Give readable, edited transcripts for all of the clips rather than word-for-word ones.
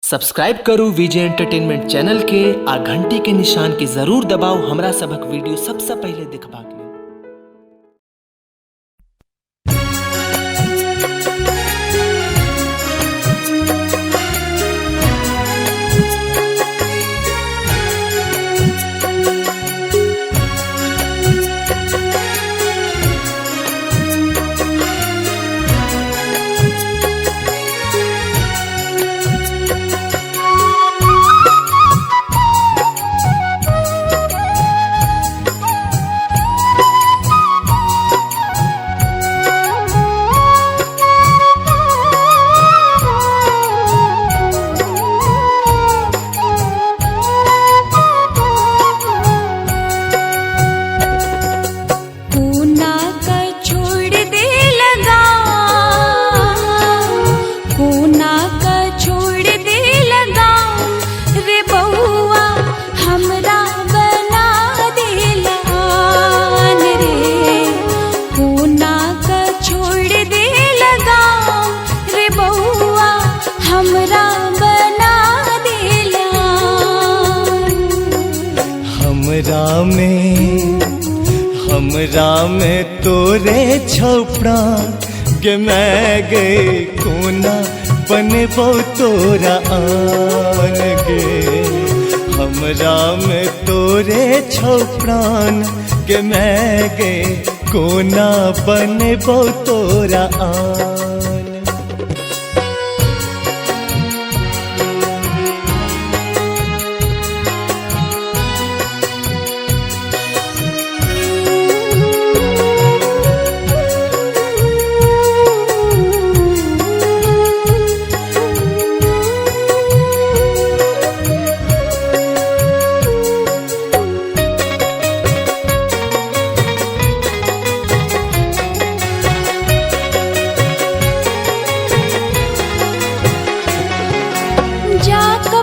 Subscribe करू विजय entertainment channel के आ घंटी के निशान के जरूर दबाओ हमरा सबक वीडियो सबसे पहले देखबाक लेल। हमरा में तोरे छपड़ा गे मैं गए कोना बनबो तोरा आन गे। हमरा में तोरे छपड़ान गे मैं गए कोना बनबो तोरा आन।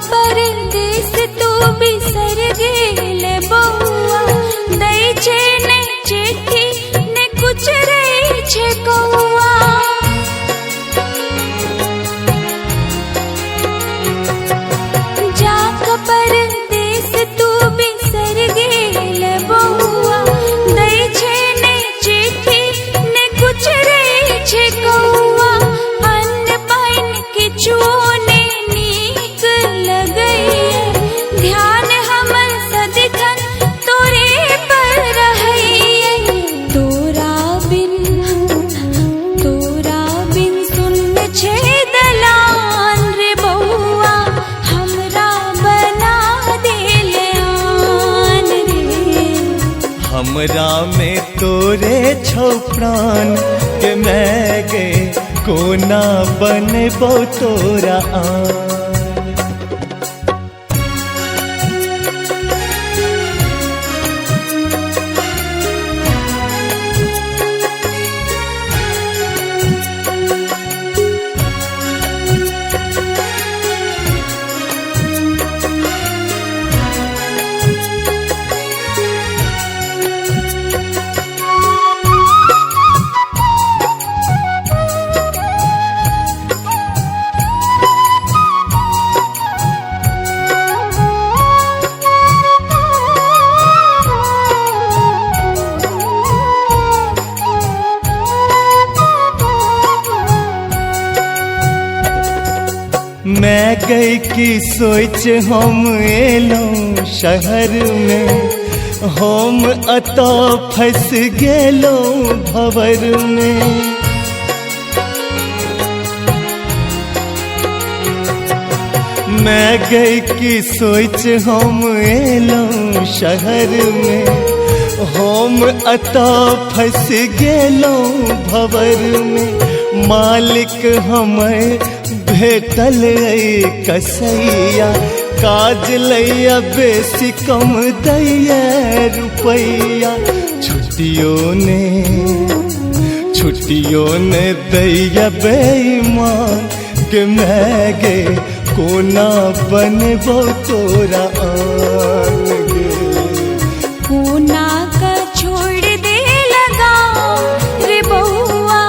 परदेस तू बिसर गेले बउआ दई छे ने चिट्ठी ने कुछ रे छे कौआ। जाक परदेस तू बिसर गेले बउआ दई छे ने चिट्ठी ने कुछ रे छे कौआ। अन्न पाइन किछु ध्यान हमर सदिखन तोरे पर रहइए। तोरा बिन सुन छे दलान रे बउआ हमरा बना देले आन रे। हमरा में तोरे छौ प्राण के मैं गे कोना बनबो तोरा आन। मैं गई की सोच हम एलौं शहर में हम अतो फंस गेलौं भंवर में। मैं गई की सोच हम एलौं शहर में हम अतो फंस गेलौं भंवर में। मालिक हमें भेटल कसैया काज लैया बेसी कम दैया रुपैया। छुट्टियों ने दैया बेईमान के मैं गे कोना बनबो तोरा आन गे। कोना का छोड़ दे लगा रे बउआ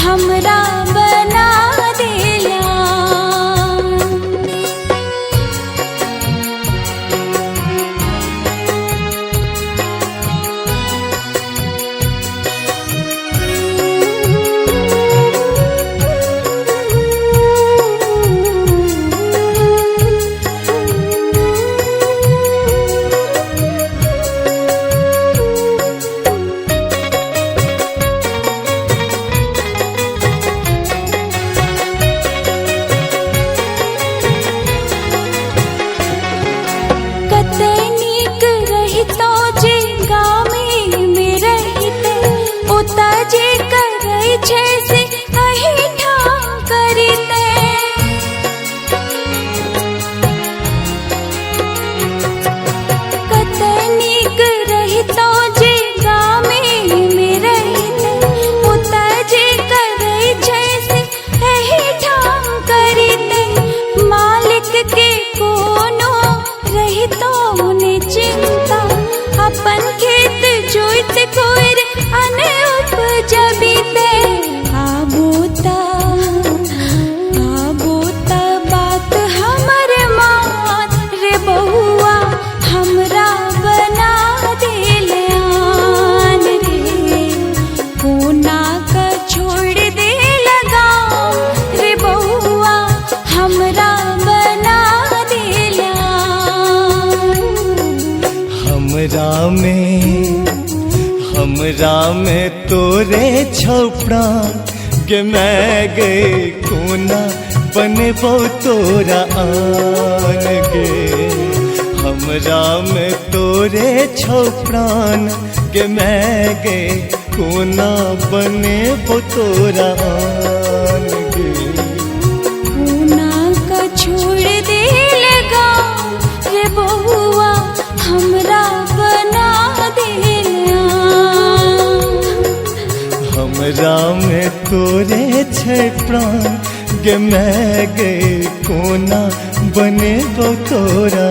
हमरा बना देला। में तोरे छपड़ा के मैं गए कोना बनबो तोरा आन गे हमरा में तोरे छपड़ान के मैं गए कोना बनबो तोरा आन गे कोना का छोड़ दे लगा रे बहुआ हमरा बना दे हमरा में तोरे छै प्राण गे मैं गे कोना बने तोरा